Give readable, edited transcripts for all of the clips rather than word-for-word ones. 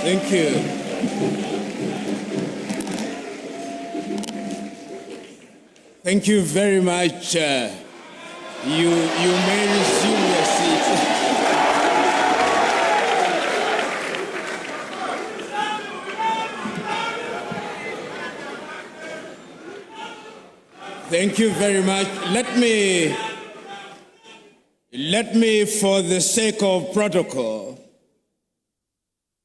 Thank you. Thank you very much. You may resume your seat. Thank you very much. Let me, for the sake of protocol,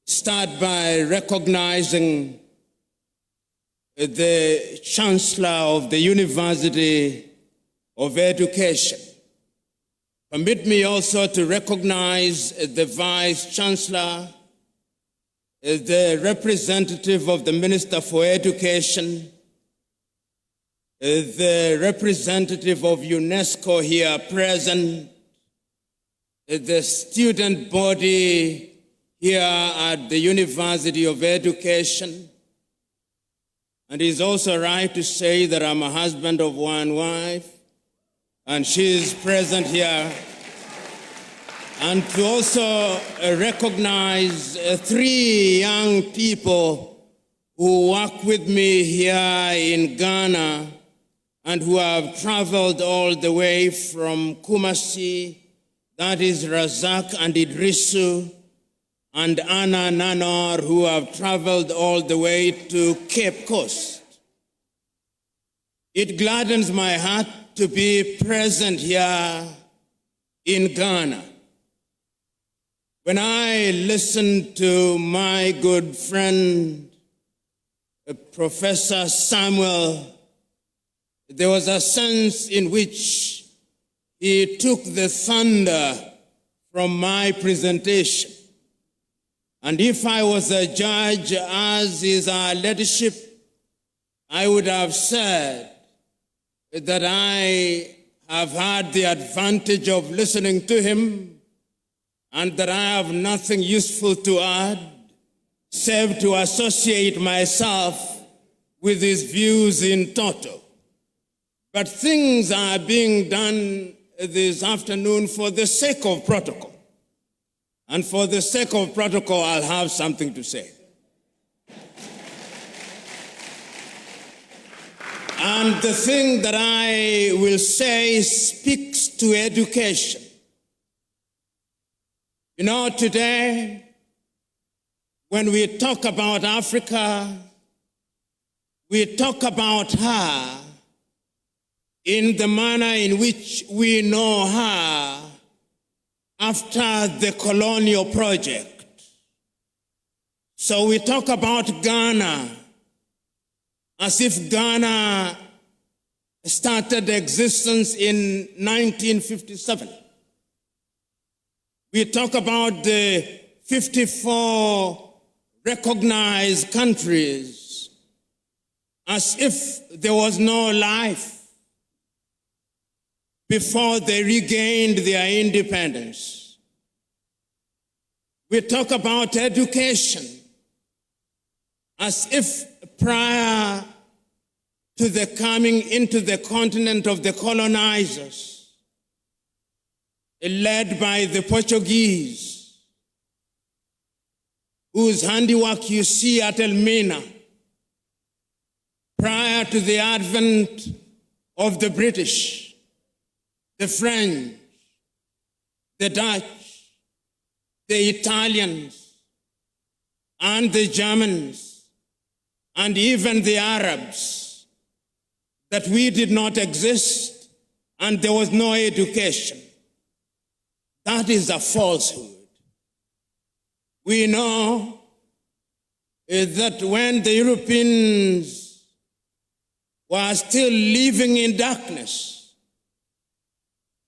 start by recognizing the Chancellor of the University of Education. Permit me also to recognize the Vice Chancellor, the representative of the Minister for Education, the representative of UNESCO here present, the student body here at the University of Education. And it's also right to say that I'm a husband of one wife, and she is present here. And to also recognize three young people who work with me here in Ghana and who have traveled all the way from Kumasi, that is Razak and Idrisu, and Anna Nanor, who have traveled all the way to Cape Coast. It gladdens my heart to be present here in Ghana. When I listened to my good friend, Professor Samuel, there was a sense in which he took the thunder from my presentation. And if I was a judge, as is our leadership, I would have said that I have had the advantage of listening to him and that I have nothing useful to add, save to associate myself with his views in toto. But things are being done this afternoon for the sake of protocol. And for the sake of protocol, I'll have something to say. And the thing that I will say speaks to education. You know, today, when we talk about Africa, we talk about her in the manner in which we know her after the colonial project. So we talk about Ghana as if Ghana started existence in 1957. We talk about the 54 recognized countries as if there was no life before they regained their independence. We talk about education as if prior to the coming into the continent of the colonizers, led by the Portuguese, whose handiwork you see at Elmina, prior to the advent of the British, the French, the Dutch, the Italians, and the Germans, and even the Arabs, that we did not exist and there was no education. That is a falsehood. We know that when the Europeans were still living in darkness,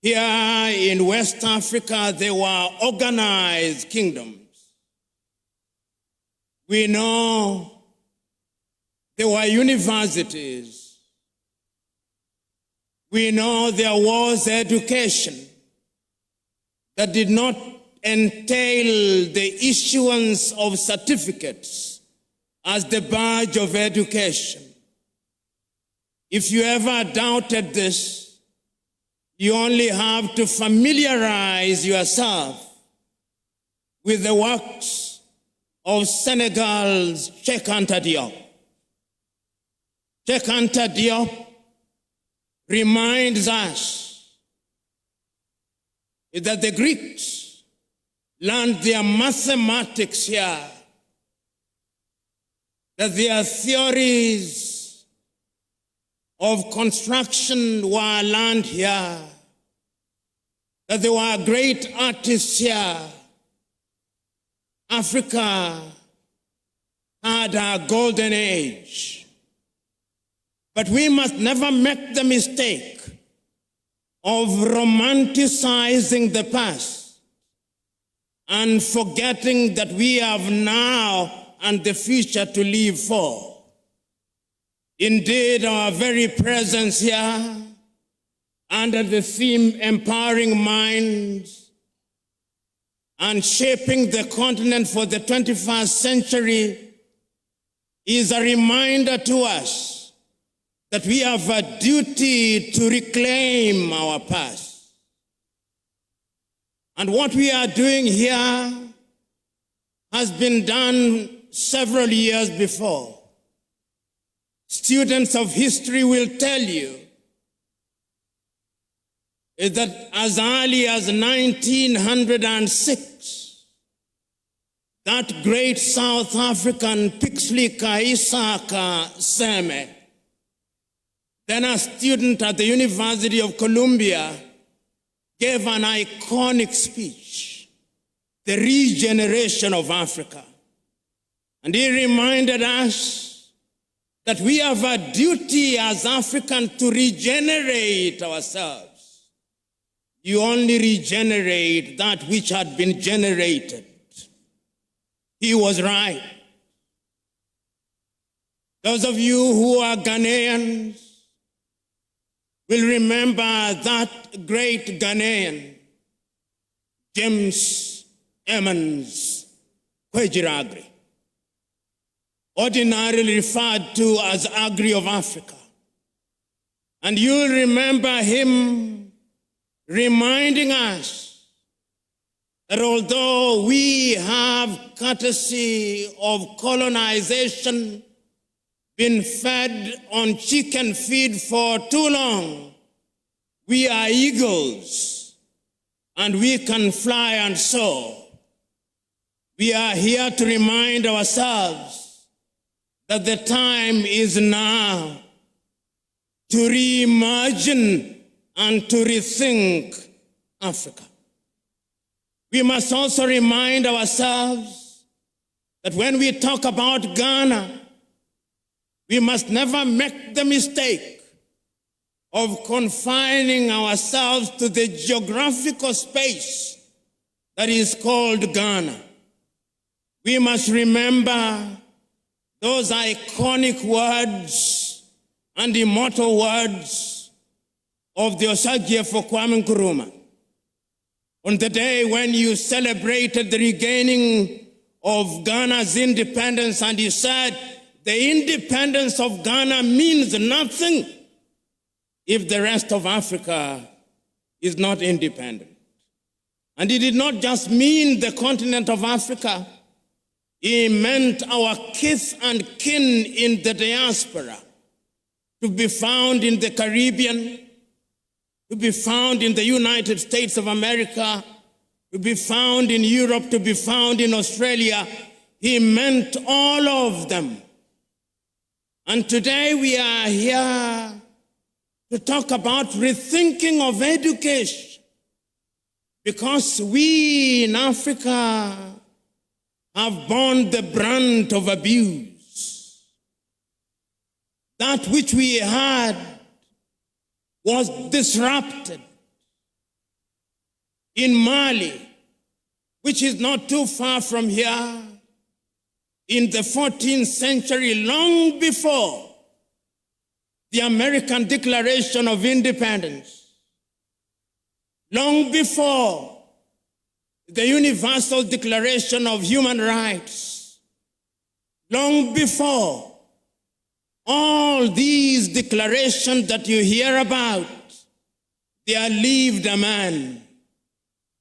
here in West Africa, there were organized kingdoms. We know there were universities. We know there was education that did not entail the issuance of certificates as the badge of education. If you ever doubted this, you only have to familiarize yourself with the works of Senegal's Cheikh Anta Diop. Cheikh Anta Diop reminds us that the Greeks learned their mathematics here, that their theories of construction were learned here, that there were great artists here. Africa had a golden age. But we must never make the mistake of romanticizing the past and forgetting that we have now and the future to live for. Indeed, our very presence here, under the theme Empowering Minds and Shaping the Continent for the 21st Century, is a reminder to us that we have a duty to reclaim our past. And what we are doing here has been done several years before. Students of history will tell you that as early as 1906, that great South African Pixley Isaka Seme, then a student at the University of Columbia, gave an iconic speech, The Regeneration of Africa. And he reminded us that we have a duty as Africans to regenerate ourselves. You only regenerate that which had been generated. He was right. Those of you who are Ghanaians will remember that great Ghanaian, James Emmons Kwejiragri, ordinarily referred to as Agri of Africa. And you'll remember him reminding us that although we have, courtesy of colonization, been fed on chicken feed for too long, we are eagles and we can fly and soar. We are here to remind ourselves that the time is now to reimagine and to rethink Africa. We must also remind ourselves that when we talk about Ghana, we must never make the mistake of confining ourselves to the geographical space that is called Ghana. We must remember those iconic words and immortal words of the Osagyefo Kwame Nkrumah. On the day when you celebrated the regaining of Ghana's independence, and you said, the independence of Ghana means nothing if the rest of Africa is not independent. And he did not just mean the continent of Africa. He meant our kith and kin in the diaspora, to be found in the Caribbean, to be found in the United States of America, to be found in Europe, to be found in Australia. He meant all of them. And today we are here to talk about rethinking of education, because we in Africa have borne the brunt of abuse. That which we had was disrupted. In Mali, which is not too far from here, in the 14th century, long before the American Declaration of Independence, long before the Universal Declaration of Human Rights, long before all these declarations that you hear about, there lived a man,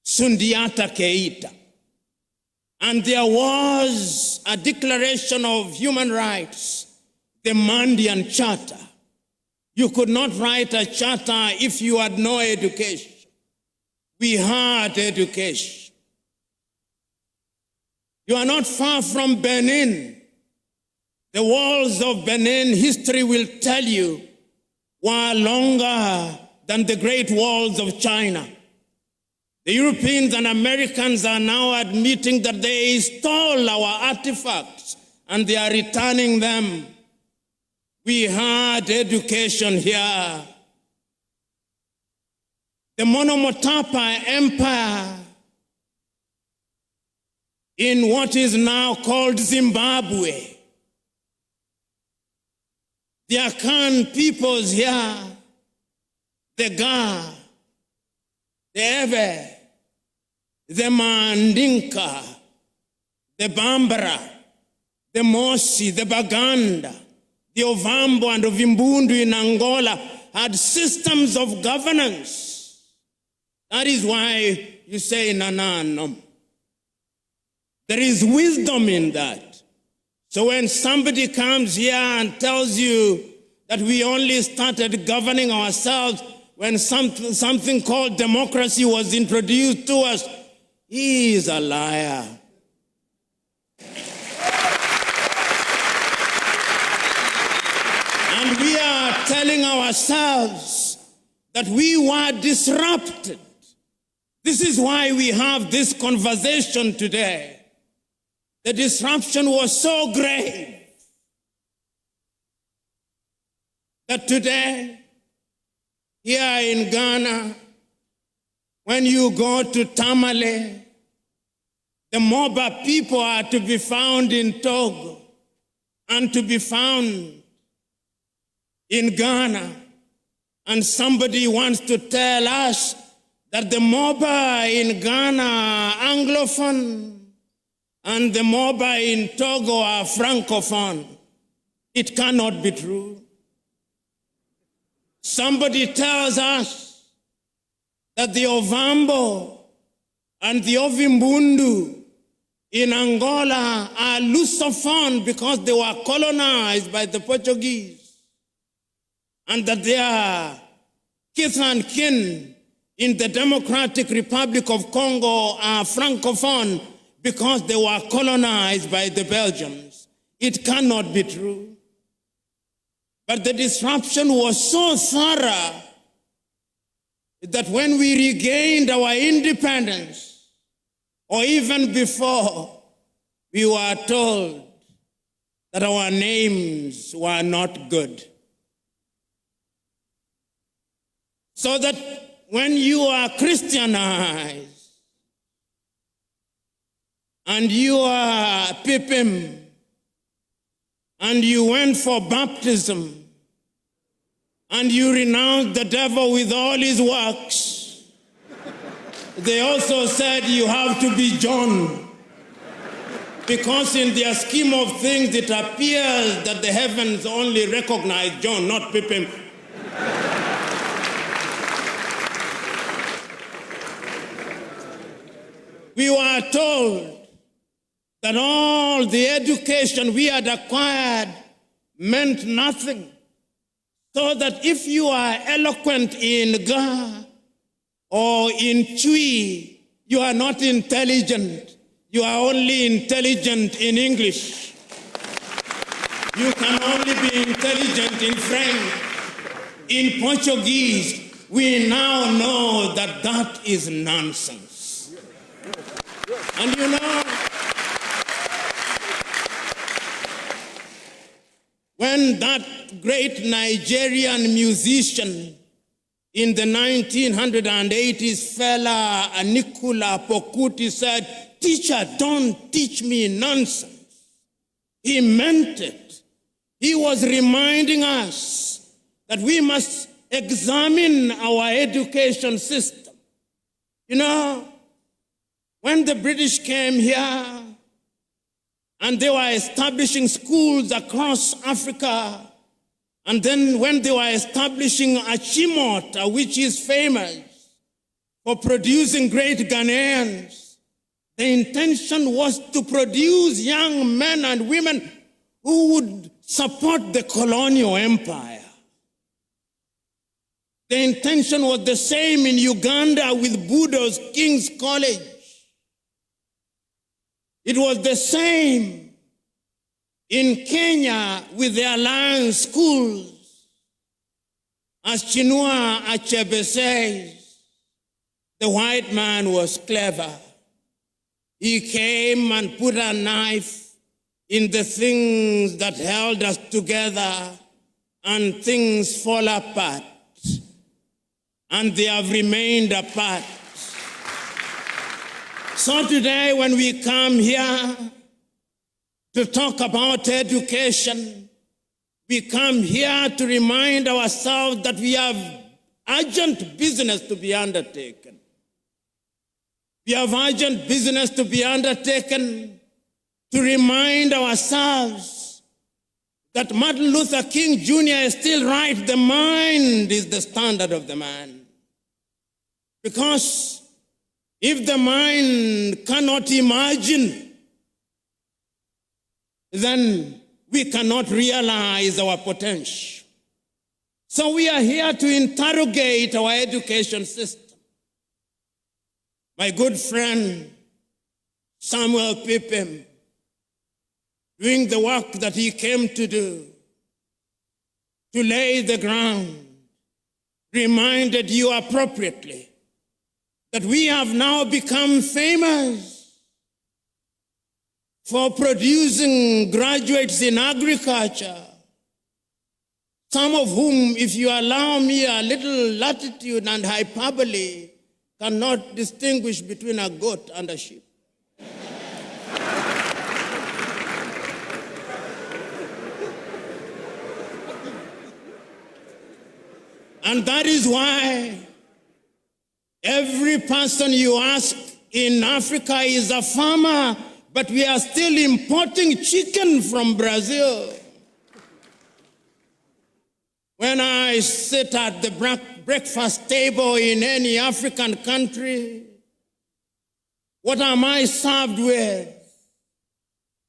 Sundiata Keita. And there was a Declaration of Human Rights, the Mandian Charter. You could not write a charter if you had no education. We had education. You are not far from Benin. The walls of Benin, history will tell you, were longer than the great walls of China. The Europeans and Americans are now admitting that they stole our artifacts and they are returning them. We had education here. The Monomotapa Empire in what is now called Zimbabwe. The Akan peoples here, the Ga, the Ewe, the Mandinka, the Bambara, the Mosi, the Baganda, the Ovambo and Ovimbundu in Angola had systems of governance. That is why you say Nananum. There is wisdom in that. So when somebody comes here and tells you that we only started governing ourselves when something called democracy was introduced to us, he is a liar. And we are telling ourselves that we were disrupted. This is why we have this conversation today. The disruption was so great that today, here in Ghana, when you go to Tamale, the Moba people are to be found in Togo and to be found in Ghana. And somebody wants to tell us that the Moba in Ghana are Anglophone and the Moba in Togo are Francophone. It cannot be true. Somebody tells us that the Ovambo and the Ovimbundu in Angola are Lusophone because they were colonized by the Portuguese, and that they are kith and kin in the Democratic Republic of Congo are Francophone because they were colonized by the Belgians. It cannot be true. But the disruption was so thorough that when we regained our independence, or even before, we were told that our names were not good. So that when you are Christianized, and you are Pipim, and you went for baptism, and you renounced the devil with all his works, they also said you have to be John, because in their scheme of things it appears that the heavens only recognize John, not Pipim. We were told that all the education we had acquired meant nothing. So that if you are eloquent in Ga or in Chui, you are not intelligent. You are only intelligent in English. You can only be intelligent in French. In Portuguese, we now know that that is nonsense. And you know, when that great Nigerian musician in the 1980s, fella Anikula Pokuti said, "Teacher, don't teach me nonsense." He meant it. He was reminding us that we must examine our education system. You know, when the British came here, and they were establishing schools across Africa. And then when they were establishing Achimota, which is famous for producing great Ghanaians, The intention was to produce young men and women who would support the colonial empire. The intention was the same in Uganda with Budo's King's College. It was the same in Kenya with the Alliance schools. As Chinua Achebe says, the white man was clever. He came and put a knife in the things that held us together, and things fall apart. And they have remained apart. So today, when we come here to talk about education, we come here to remind ourselves that we have urgent business to be undertaken. We have urgent business to be undertaken to remind ourselves that Martin Luther King Jr. is still right. The mind is the standard of the man. Because if the mind cannot imagine, then we cannot realize our potential. So we are here to interrogate our education system. My good friend, Samuel Pippin, doing the work that he came to do, to lay the ground, reminded you appropriately that we have now become famous for producing graduates in agriculture, some of whom, if you allow me a little latitude and hyperbole, cannot distinguish between a goat and a sheep. And that is why every person you ask in Africa is a farmer, but we are still importing chicken from Brazil. When I sit at the breakfast table in any African country, what am I served with?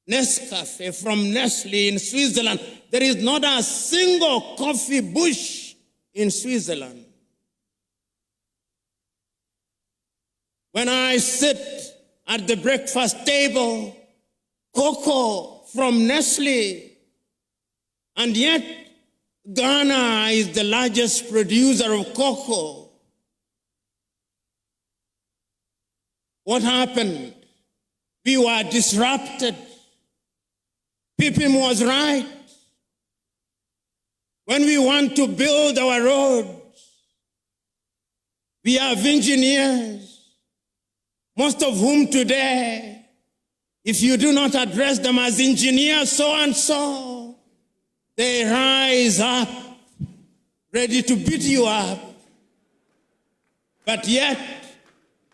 Nescafe from Nestle in Switzerland. There is not a single coffee bush in Switzerland. When I sit at the breakfast table, cocoa from Nestle, and yet Ghana is the largest producer of cocoa. What happened? We were disrupted. Pippin was right. When we want to build our roads, we have engineers, most of whom today, if you do not address them as engineers so-and-so, they rise up, ready to beat you up. But yet,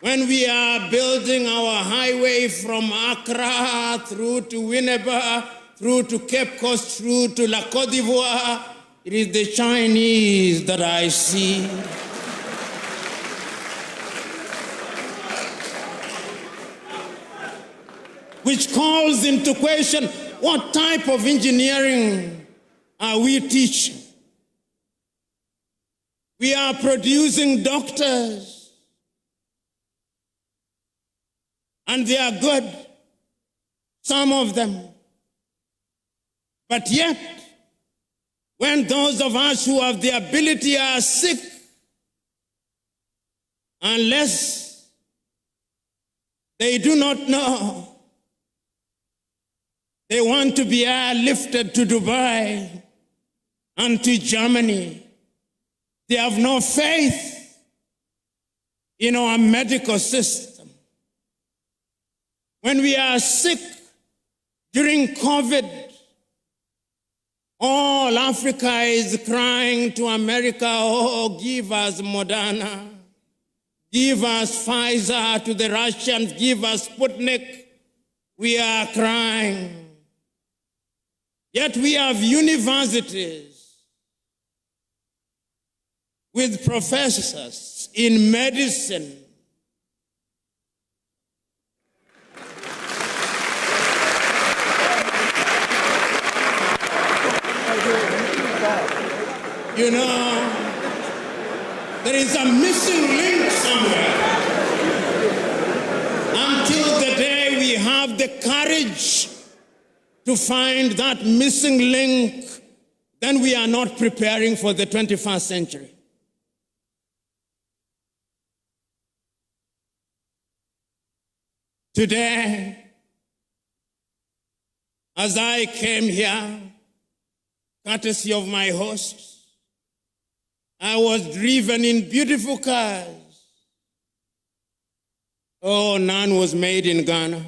when we are building our highway from Accra through to Winneba, through to Cape Coast, through to La Côte d'Ivoire, it is the Chinese that I see. Which calls into question, what type of engineering are we teaching? We are producing doctors, and they are good, some of them. But yet, when those of us who have the ability are sick, unless they do not know, they want to be airlifted to Dubai and to Germany. They have no faith in our medical system. When we are sick during COVID, all Africa is crying to America, oh, give us Moderna, give us Pfizer, to the Russians, give us Sputnik. We are crying. Yet we have universities with professors in medicine You know, there is a missing link somewhere. Until the day we have the courage to find that missing link, then we are not preparing for the 21st century. Today, as I came here, courtesy of my hosts, I was driven in beautiful cars. Oh, none was made in Ghana.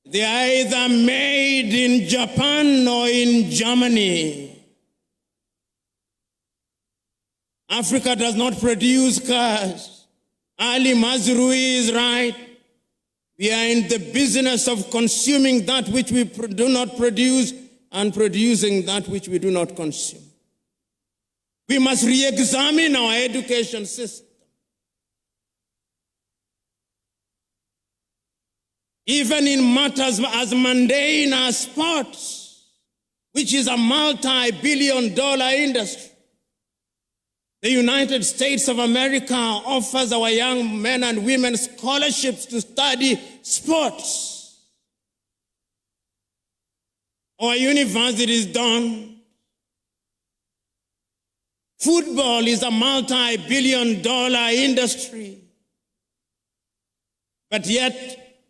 They are either made in Japan or in Germany. Africa does not produce cars. Ali Mazrui is right. We are in the business of consuming that which we do not produce and producing that which we do not consume. We must re-examine our education system. Even in matters as mundane as sports, which is a multi-billion-dollar industry. The United States of America offers our young men and women scholarships to study sports. Our universities don't. Football is a multi-billion-dollar industry. But yet,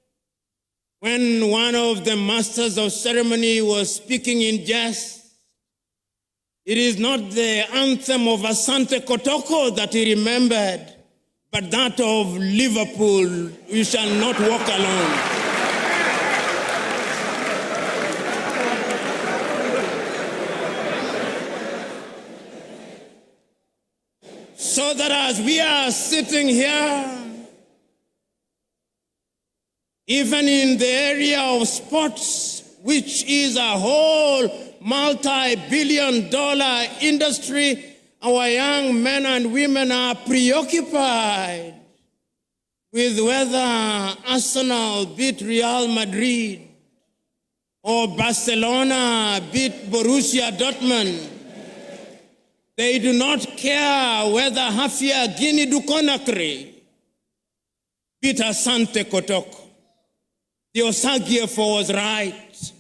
when one of the masters of ceremony was speaking in jest, it is not the anthem of Asante Kotoko that he remembered, but that of Liverpool, we shall not walk alone. So that as we are sitting here, even in the area of sports, which is a whole multi-billion-dollar industry, our young men and women are preoccupied with whether Arsenal beat Real Madrid or Barcelona beat Borussia Dortmund. They do not care whether Hafia Guinea du Conakry beat Asante Kotoko. The Osagyefo was right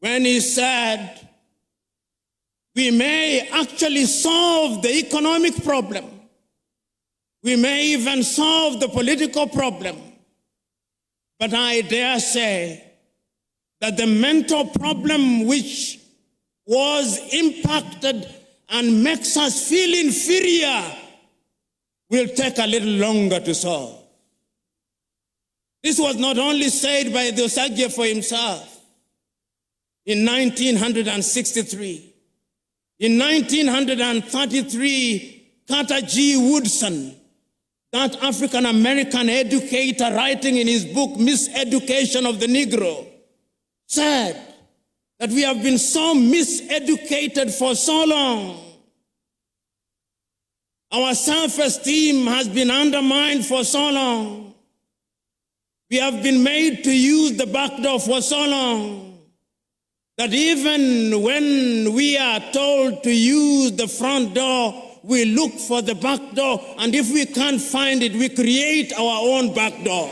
when he said, we may actually solve the economic problem. We may even solve the political problem. But I dare say that the mental problem which was impacted and makes us feel inferior will take a little longer to solve. This was not only said by the Osagyefo himself in 1963. In 1933, Carter G. Woodson, that African-American educator writing in his book, Miseducation of the Negro, said that we have been so miseducated for so long. Our self-esteem has been undermined for so long. We have been made to use the back door for so long that even when we are told to use the front door, we look for the back door, and if we can't find it, we create our own back door.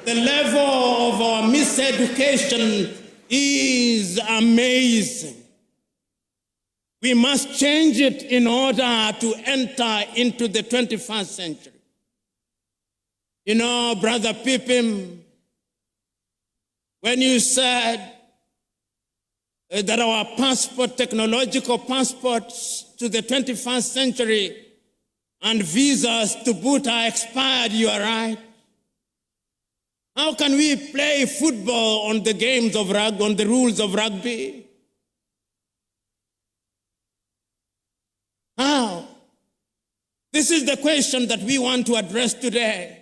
The level of our miseducation is amazing. We must change it in order to enter into the 21st century. You know, Brother Pippin, when you said that our passport, technological passports to the 21st century and visas to boot are expired, you are right. How can we play football on the games of rugby, on the rules of rugby? How? This is the question that we want to address today.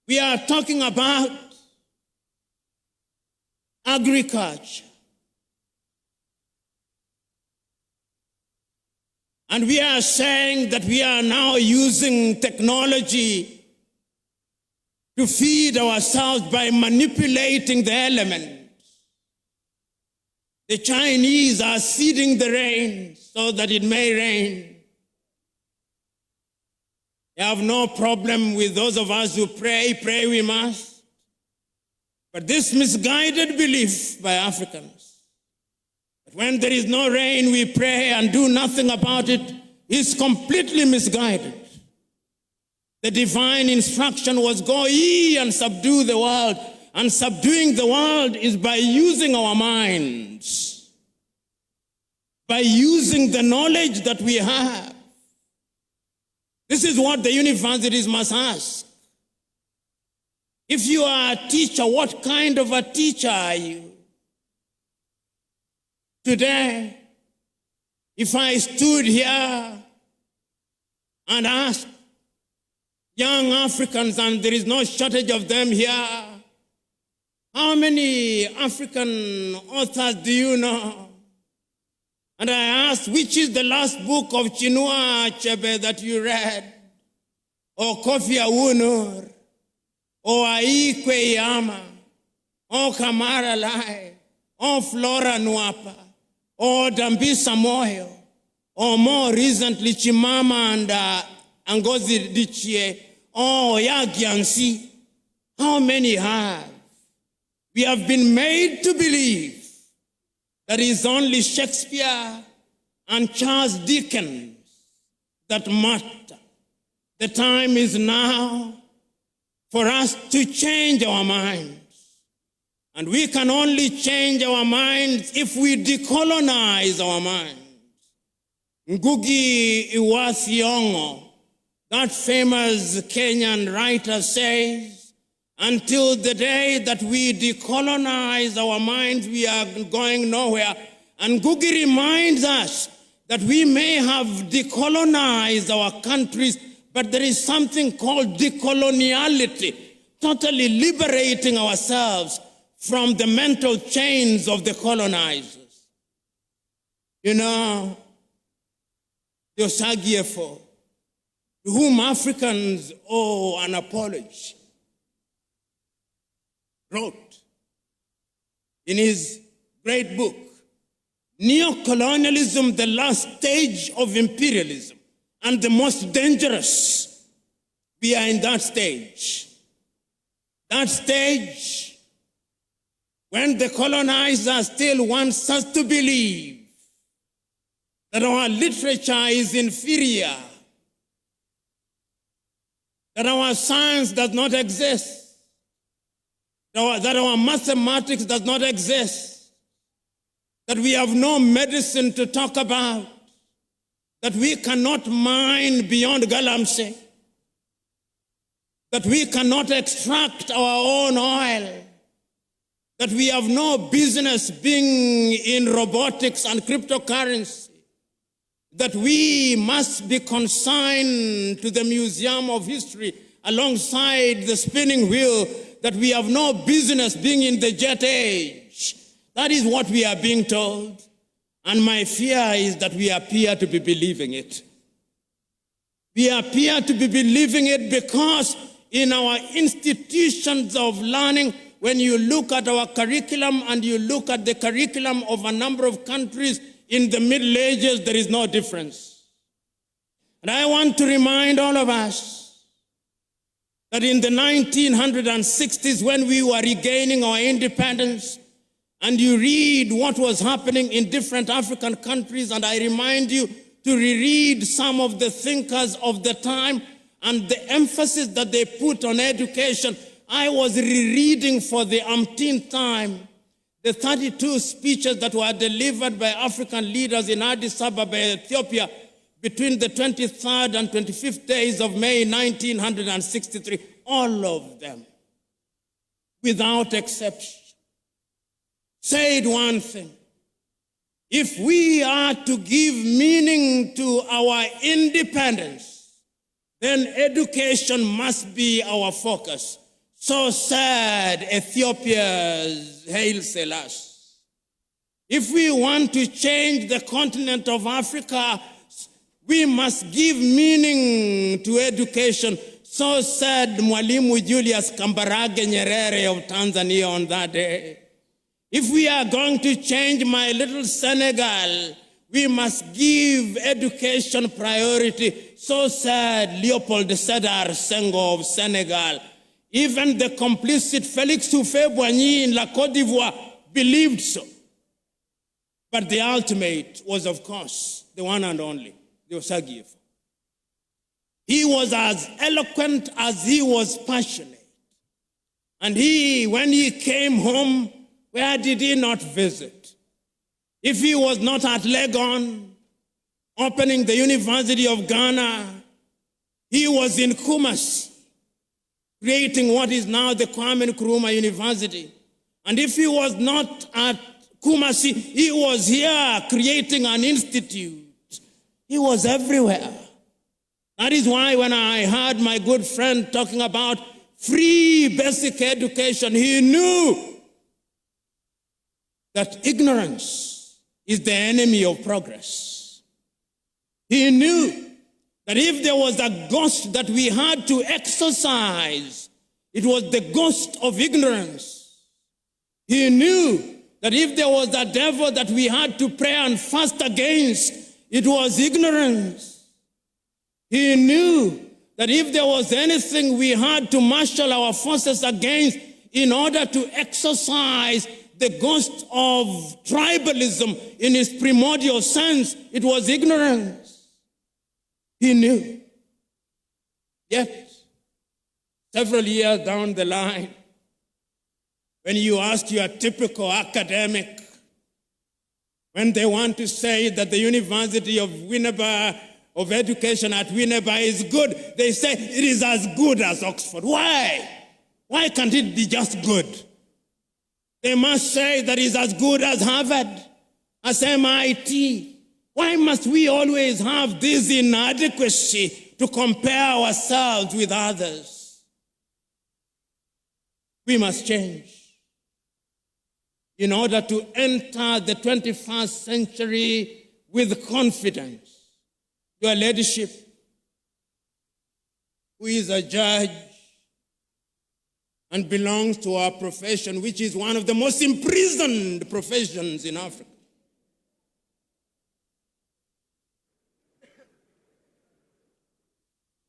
We are talking about agriculture. And we are saying that we are now using technology to feed ourselves by manipulating the elements. The Chinese are seeding the rain so that it may rain. They have no problem with those of us who pray we must. But this misguided belief by Africans, that when there is no rain, we pray and do nothing about it, is completely misguided. The divine instruction was go ye and subdue the world. And subduing the world is by using our minds, by using the knowledge that we have. This is what the universities must ask. If you are a teacher, what kind of a teacher are you? Today, if I stood here and asked young Africans, and there is no shortage of them here, how many African authors do you know? And I asked, which is the last book of Chinua Achebe that you read? Or Kofi Awunor? Or Aikwe Iyama? Or Kamara Lai? Or Flora Nwapa? Or Dambisa Moyo? Or more recently, Chimama and Ngozi Adichie? Or Yagyansi? How many have? We have been made to believe that it is only Shakespeare and Charles Dickens that matter. The time is now for us to change our minds. And we can only change our minds if we decolonize our minds. Ngugi wa Thiong'o, that famous Kenyan writer, says, until the day that we decolonize our minds, we are going nowhere. And Ngugi reminds us that we may have decolonized our countries, but there is something called decoloniality, totally liberating ourselves from the mental chains of the colonizers. You know, the Osagyefo, to whom Africans owe an apology, wrote in his great book, Neocolonialism, the last stage of imperialism, and the most dangerous. We are in that stage. That stage when the colonizer still wants us to believe that our literature is inferior, that our science does not exist, that our mathematics does not exist, that we have no medicine to talk about, that we cannot mine beyond Galamsey, that we cannot extract our own oil, that we have no business being in robotics and cryptocurrency, that we must be consigned to the Museum of History alongside the spinning wheel, that we have no business being in the jet age. That is what we are being told. And my fear is that we appear to be believing it. We appear to be believing it because in our institutions of learning, when you look at our curriculum and you look at the curriculum of a number of countries in the Middle Ages, there is no difference. And I want to remind all of us that in the 1960s, when we were regaining our independence, and you read what was happening in different African countries, and I remind you to reread some of the thinkers of the time and the emphasis that they put on education. I was rereading for the umpteenth time the 32 speeches that were delivered by African leaders in Addis Ababa, Ethiopia, between the 23rd and 25th days of May 1963, all of them, without exception, said one thing: if we are to give meaning to our independence, then education must be our focus. So said Ethiopia's Haile Selassie. If we want to change the continent of Africa, We must give meaning to education. So said Mwalimu Julius Kambarage Nyerere of Tanzania on that day. If we are going to change my little Senegal, we must give education priority. So said Leopold Sedar Senghor of Senegal. Even the complicit Félix Houphouët-Boigny in La Côte d'Ivoire believed so. But the ultimate was, of course, the one and only, the Osagyefo. He was as eloquent as he was passionate. And when he came home, where did he not visit? If he was not at Legon, opening the University of Ghana, he was in Kumasi, creating what is now the Kwame Nkrumah University. And if he was not at Kumasi, he was here creating an institute. He was everywhere. That is why when I heard my good friend talking about free basic education, he knew that ignorance is the enemy of progress. He knew that if there was a ghost that we had to exorcise, it was the ghost of ignorance. He knew that if there was a devil that we had to pray and fast against, it was ignorance. He knew that if there was anything we had to marshal our forces against in order to exorcise the ghost of tribalism in its primordial sense, it was ignorance. He knew. Yet, several years down the line, when you ask your typical academic, when they want to say that the University of Winneba, of education at Winneba is good, they say it is as good as Oxford. Why? Why can't it be just good? They must say that it's as good as Harvard, as MIT. Why must we always have this inadequacy to compare ourselves with others? We must change in order to enter the 21st century with confidence. Your leadership, who is a judge and belongs to our profession, which is one of the most imprisoned professions in Africa.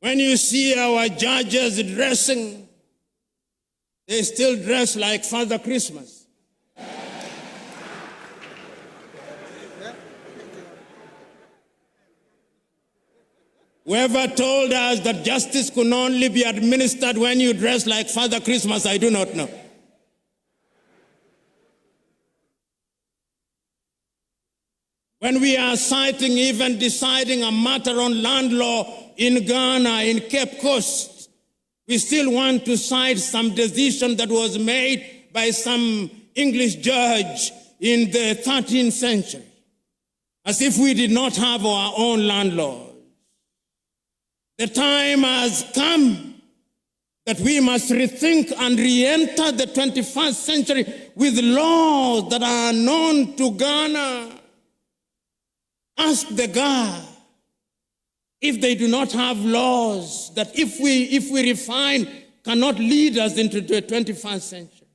When you see our judges dressing, they still dress like Father Christmas. Whoever told us that justice could only be administered when you dress like Father Christmas, I do not know. When we are citing, even deciding a matter on land law in Ghana, in Cape Coast, we still want to cite some decision that was made by some English judge in the 13th century, as if we did not have our own land law. The time has come that we must rethink and re-enter the 21st century with laws that are known to Ghana. Ask the Ga if they do not have laws that if we refine cannot lead us into the 21st century.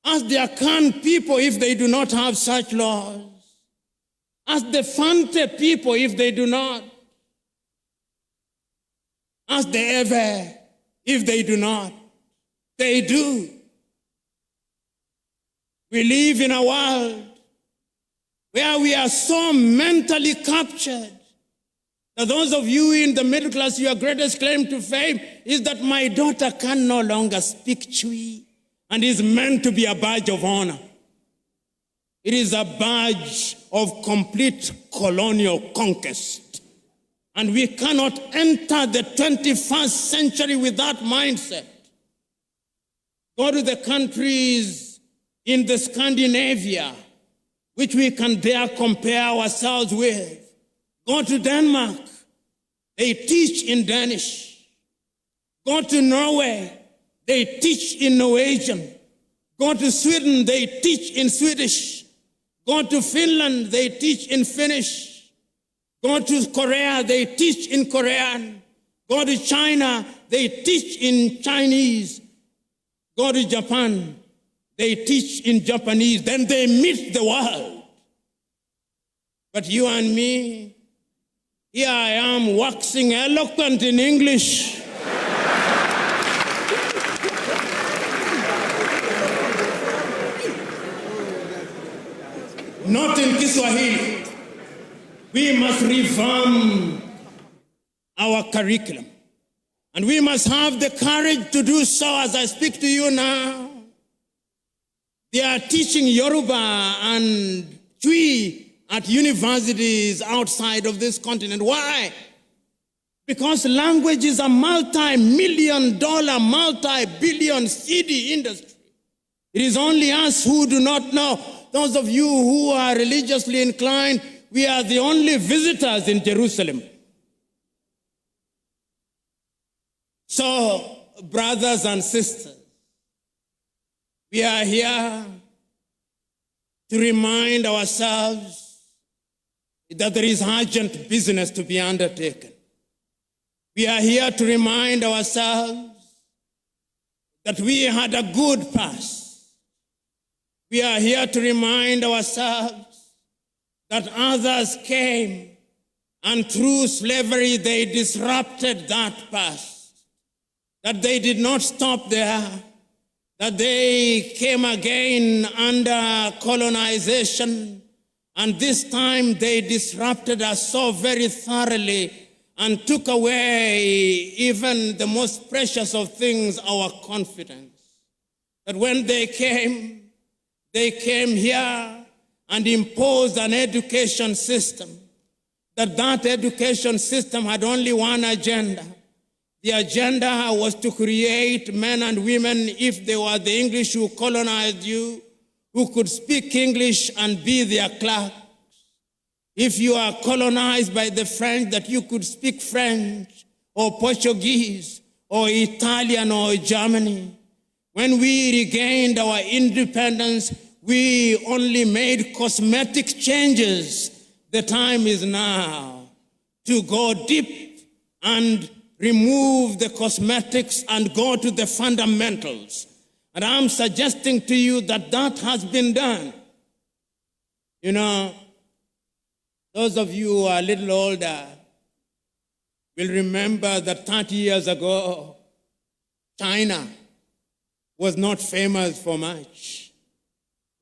Ask the Akan people if they do not have such laws. Ask the Fante people if they do not. Ask the Ewe if they do not. They do. We live in a world where we are so mentally captured that those of you in the middle class, your greatest claim to fame is that my daughter can no longer speak Chui and is meant to be a badge of honor. It is a badge of complete colonial conquest. And we cannot enter the 21st century with that mindset. Go to the countries in the Scandinavia, which we can dare compare ourselves with. Go to Denmark, they teach in Danish. Go to Norway, they teach in Norwegian. Go to Sweden, they teach in Swedish. Go to Finland, they teach in Finnish. Go to Korea, they teach in Korean. Go to China, they teach in Chinese. Go to Japan, they teach in Japanese. Then they meet the world. But you and me, here I am waxing eloquent in English. Not in Kiswahili. We must revamp our curriculum. And we must have the courage to do so as I speak to you now. They are teaching Yoruba and Twi at universities outside of this continent. Why? Because language is a multi-million-dollar, multi-billion city industry. It is only us who do not know. Those of you who are religiously inclined, we are the only visitors in Jerusalem. So, brothers and sisters, we are here to remind ourselves that there is urgent business to be undertaken. We are here to remind ourselves that we had a good past. We are here to remind ourselves that others came and through slavery they disrupted that past, that they did not stop there, that they came again under colonization, and this time they disrupted us so very thoroughly and took away even the most precious of things, our confidence. That when they came here and imposed an education system, that education system had only one agenda. The agenda was to create men and women, if they were the English who colonized you, who could speak English and be their clerks. If you are colonized by the French, that you could speak French or Portuguese or Italian or Germany. When we regained our independence, we only made cosmetic changes. The time is now to go deep and remove the cosmetics and go to the fundamentals. And I'm suggesting to you that has been done. You know, those of you who are a little older will remember that 30 years ago, China was not famous for much.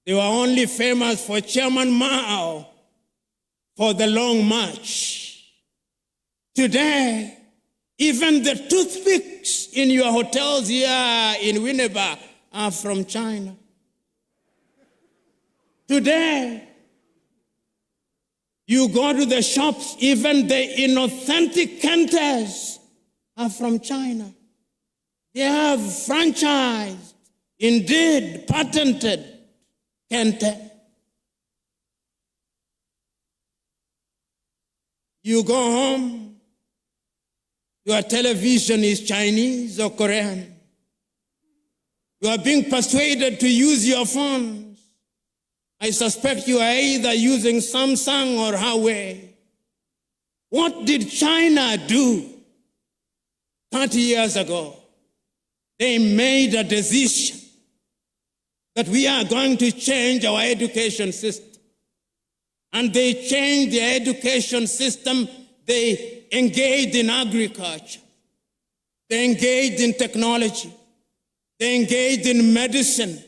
They were only famous for Chairman Mao, for the Long March. Today, even the toothpicks in your hotels here in Winneba are from China. Today, you go to the shops, even the inauthentic Kentes are from China. They have franchised, indeed patented Kente. You go home, your television is Chinese or Korean. You are being persuaded to use your phones. I suspect you are either using Samsung or Huawei. What did China do 30 years ago? They made a decision that we are going to change our education system. And they changed the education system. They engaged in agriculture. They engaged in technology. They engaged in medicine.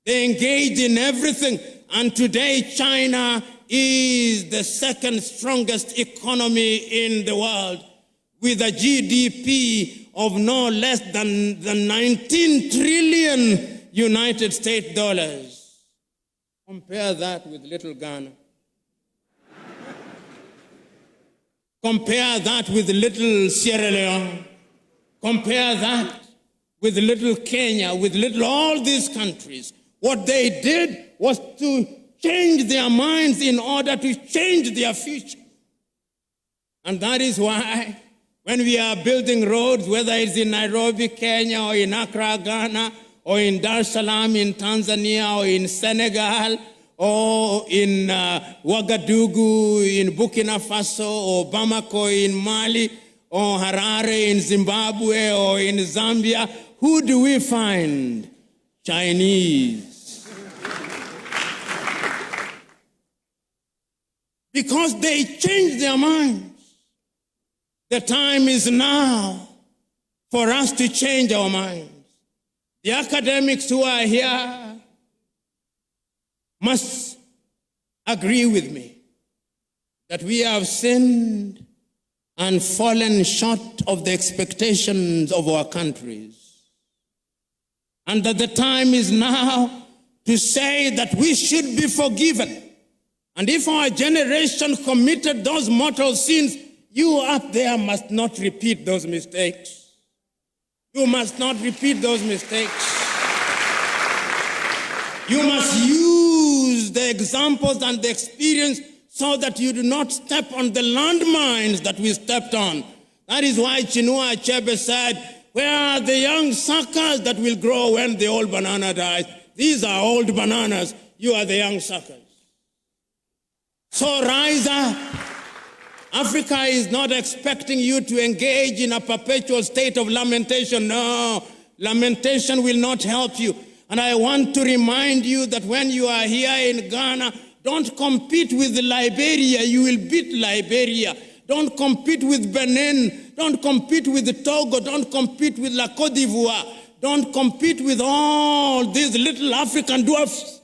They engaged in everything. And today, China is the second strongest economy in the world, with a GDP of no less than 19 trillion United States dollars. Compare that with little Ghana. Compare that with little Sierra Leone. Compare that with little Kenya, with little all these countries. What they did was to change their minds in order to change their future. And that is why when we are building roads, whether it's in Nairobi, Kenya, or in Accra, Ghana, or in Dar es Salaam in Tanzania, or in Senegal, or in Ouagadougou in Burkina Faso, or Bamako in Mali, or Harare in Zimbabwe, or in Zambia, who do we find? Chinese. Because they changed their minds. The time is now for us to change our minds. The academics who are here must agree with me that we have sinned and fallen short of the expectations of our countries. And that the time is now to say that we should be forgiven. And if our generation committed those mortal sins, you up there must not repeat those mistakes. You must not repeat those mistakes. You must use the examples and the experience so that you do not step on the landmines that we stepped on. That is why Chinua Achebe said, where are the young suckers that will grow when the old banana dies? These are old bananas. You are the young suckers. So rise up. Africa is not expecting you to engage in a perpetual state of lamentation. No, lamentation will not help you. And I want to remind you that when you are here in Ghana, don't compete with Liberia. You will beat Liberia. Don't compete with Benin. Don't compete with Togo. Don't compete with La Côte d'Ivoire. Don't compete with all these little African dwarfs.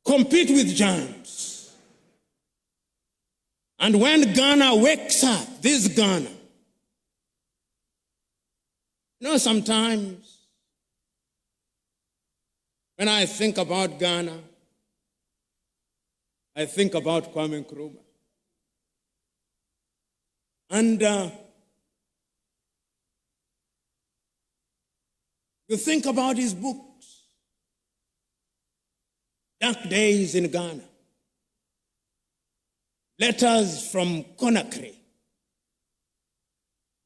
Compete with giants. And when Ghana wakes up, this Ghana, sometimes when I think about Ghana, I think about Kwame Nkrumah. And you think about his books, Dark Days in Ghana, Letters from Conakry.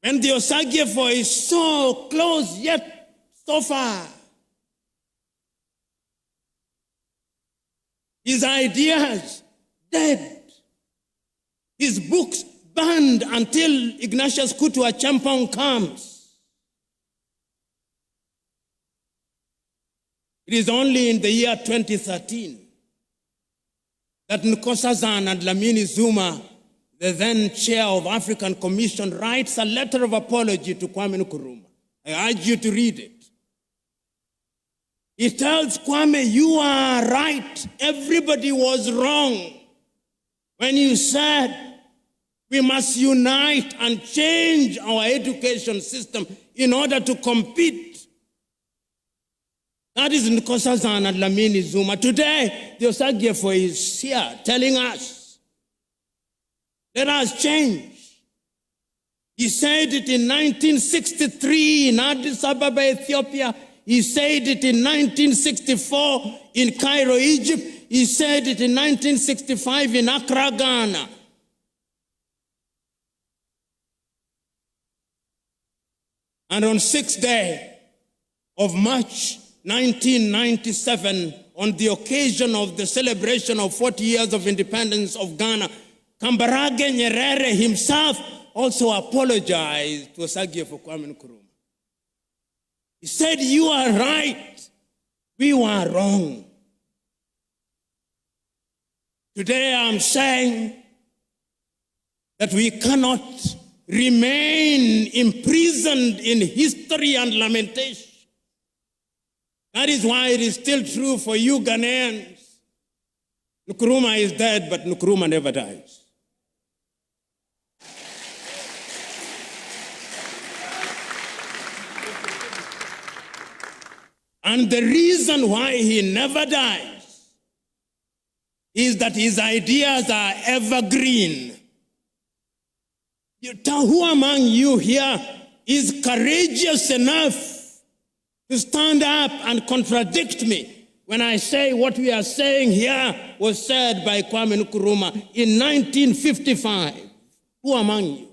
When the Osagyefo is so close yet so far, his ideas dead, his books banned until Ignatius Kutu Acheampong comes. It is only in the year 2013 that Nkosazana and Dlamini Zuma, the then chair of African Commission, writes a letter of apology to Kwame Nkrumah. I urge you to read it. He tells Kwame, you are right. Everybody was wrong when you said we must unite and change our education system in order to compete. That is Nkosazana and Dlamini Zuma. Today, the Osagyefo is here telling us, let us change. He said it in 1963 in Addis Ababa, Ethiopia. He said it in 1964 in Cairo, Egypt. He said it in 1965 in Accra, Ghana. And on 6th day of March 1997, on the occasion of the celebration of 40 years of independence of Ghana, Kambarage Nyerere himself also apologized to Osagyefo Kwame Nkrumah. He said, you are right, we were wrong. Today I'm saying that we cannot remain imprisoned in history and lamentation. That is why it is still true for you Ghanaians. Nkrumah is dead, but Nkrumah never dies. And the reason why he never dies is that his ideas are evergreen. Who among you here is courageous enough to stand up and contradict me when I say what we are saying here was said by Kwame Nkrumah in 1955? Who among you?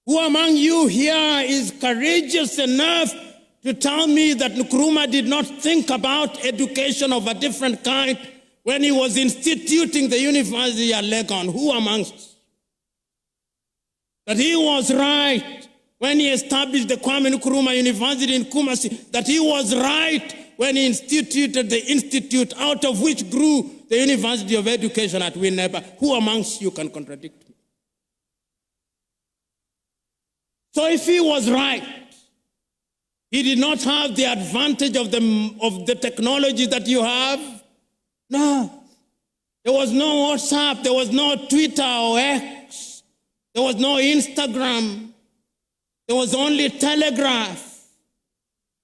Who among you here is courageous enough to tell me that Nkrumah did not think about education of a different kind when he was instituting the University at Legon? Who amongst us? That he was right when he established the Kwame Nkrumah University in Kumasi, that he was right when he instituted the institute out of which grew the University of Education at Winneba. Who amongst you can contradict me? So if he was right, he did not have the advantage of the technology that you have? No. There was no WhatsApp, there was no Twitter or X, there was no Instagram, there was only Telegraph.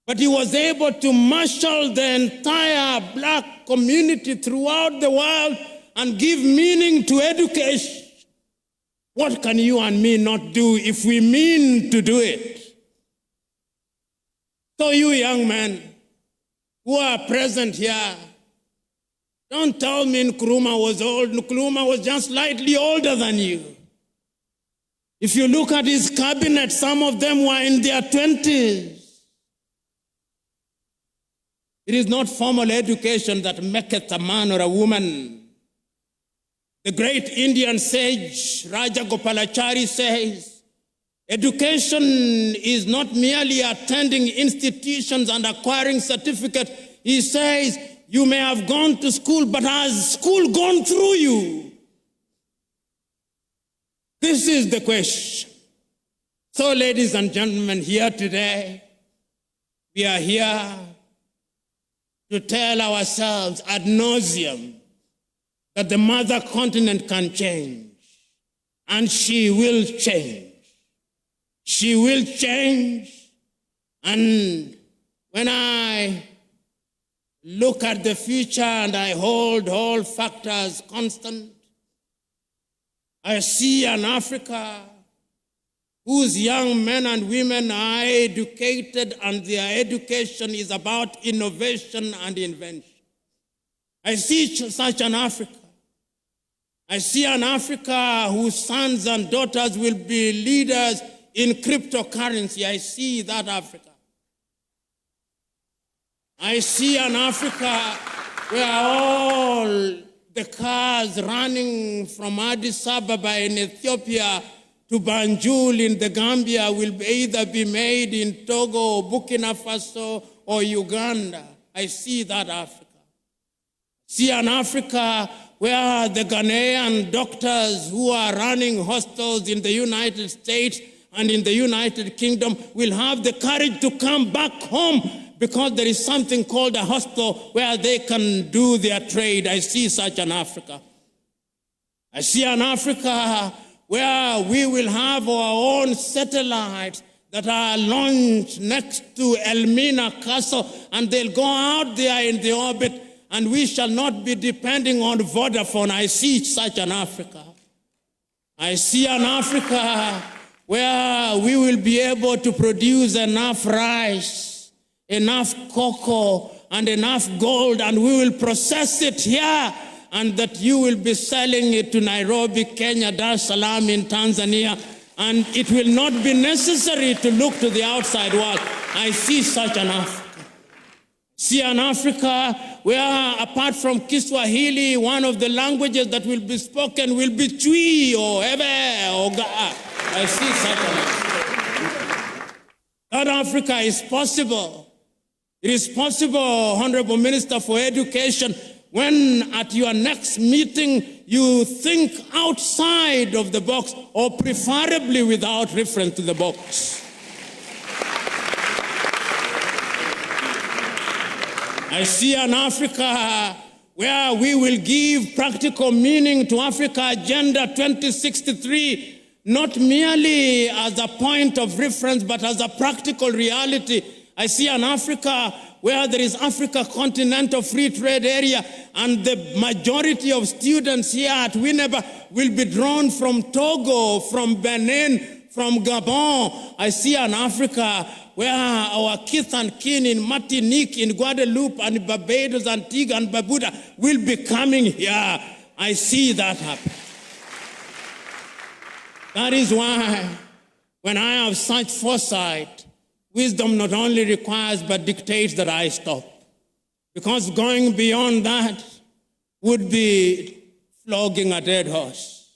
But he was able to marshal the entire black community throughout the world and give meaning to education. What can you and me not do if we mean to do it? So you young men who are present here, don't tell me Nkrumah was old. Nkrumah was just slightly older than you. If you look at his cabinet, some of them were in their 20s. It is not formal education that maketh a man or a woman. The great Indian sage Raja Gopalachari says, education is not merely attending institutions and acquiring certificates. He says, you may have gone to school, but has school gone through you? This is the question. So, ladies and gentlemen, here today, we are here to tell ourselves ad nauseum that the mother continent can change, and she will change. She will change, and when I look at the future and I hold all factors constant, I see an Africa whose young men and women are educated and their education is about innovation and invention. I see such an Africa. I see an Africa whose sons and daughters will be leaders in cryptocurrency. I see that Africa. I see an Africa where all the cars running from Addis Ababa in Ethiopia to Banjul in the Gambia will either be made in Togo or Burkina Faso or Uganda. I see that Africa. See an Africa where the Ghanaian doctors who are running hospitals in the United States and in the United Kingdom will have the courage to come back home because there is something called a hospital where they can do their trade. I see such an Africa. I see an Africa where we will have our own satellites that are launched next to Elmina Castle, and they'll go out there in the orbit, and we shall not be depending on Vodafone. I see such an Africa. I see an Africa where we will be able to produce enough rice, enough cocoa, and enough gold, and we will process it here, and that you will be selling it to Nairobi, Kenya, Dar es Salaam in Tanzania, and it will not be necessary to look to the outside world. I see such an Africa. See an Africa where, apart from Kiswahili, one of the languages that will be spoken will be Twi or Ebe or Ga. I see such an Africa. That Africa is possible. It is possible, Honorable Minister for Education, when at your next meeting you think outside of the box, or preferably without reference to the box. I see an Africa where we will give practical meaning to Africa Agenda 2063, not merely as a point of reference, but as a practical reality. I see an Africa where there is Africa Continental Free Trade Area, and the majority of students here at Winneba will be drawn from Togo, from Benin, from Gabon. I see an Africa where our kith and kin in Martinique, in Guadeloupe, and Barbados, Antigua, and Barbuda will be coming here. I see that happen. That is why, when I have such foresight, Wisdom not only requires but dictates that I stop. Because going beyond that would be flogging a dead horse.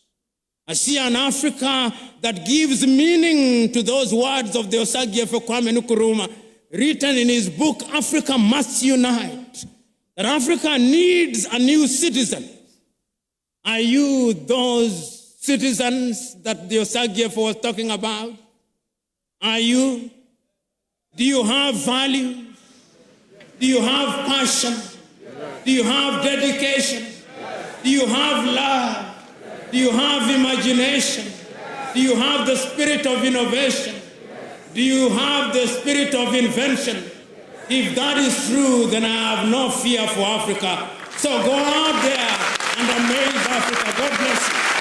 I see an Africa that gives meaning to those words of the Osagyefo Kwame Nkrumah, written in his book, Africa Must Unite, that Africa needs a new citizen. Are you those citizens that the Osagyefo was talking about? Are you? Do you have values? Do you have passion? Do you have dedication? Do you have love? Do you have imagination? Do you have the spirit of innovation? Do you have the spirit of invention? If that is true, then I have no fear for Africa. So go out there and amaze Africa. God bless you.